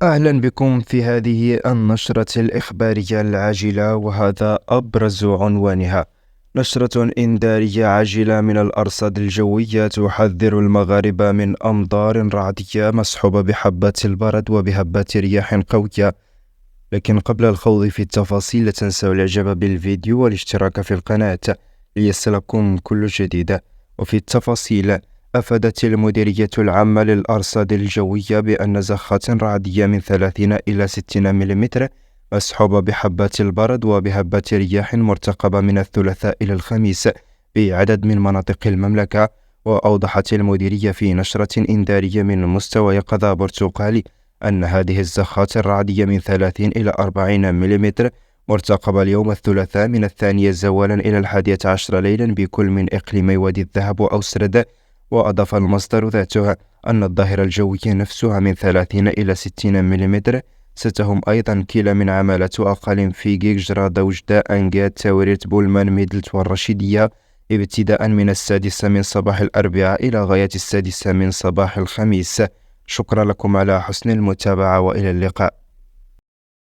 أهلا بكم في هذه النشرة الإخبارية العاجلة، وهذا أبرز عنوانها: نشرة إنذارية عاجلة من الأرصاد الجوية تحذر المغاربة من أمطار رعدية مصحوبة بحبات البرد وبهبات رياح قوية. لكن قبل الخوض في التفاصيل، لا تنسوا الإعجاب بالفيديو والاشتراك في القناة ليصلكم كل جديد. وفي التفاصيل، أفادت المديرية العامة للأرصاد الجوية بأن زخات رعدية من 30 إلى 60 ملم مصحوبة بحبات البرد وبهبات رياح مرتقبة من الثلاثاء إلى الخميس بعدد من مناطق المملكة. وأوضحت المديرية في نشرة إنذارية من مستوى يقظة برتقالي أن هذه الزخات الرعدية من 30 إلى 40 ملم مرتقبة اليوم الثلاثاء من 2 زوالا إلى 11 ليلا بكل من إقليمي وادي الذهب وأوسرد. وأضاف المصدر ذاته أن الظاهرة الجوية نفسها من 30 إلى 60 ملم ستهم أيضا كلا من عمالة أقاليم فيغيك، جرادة، وجدة، أنقاد، تاوريت، بولمان، ميدلت والرشيدية، ابتداء من 6 من صباح الأربعاء إلى غاية 6 من صباح الخميس. شكرا لكم على حسن المتابعة، وإلى اللقاء.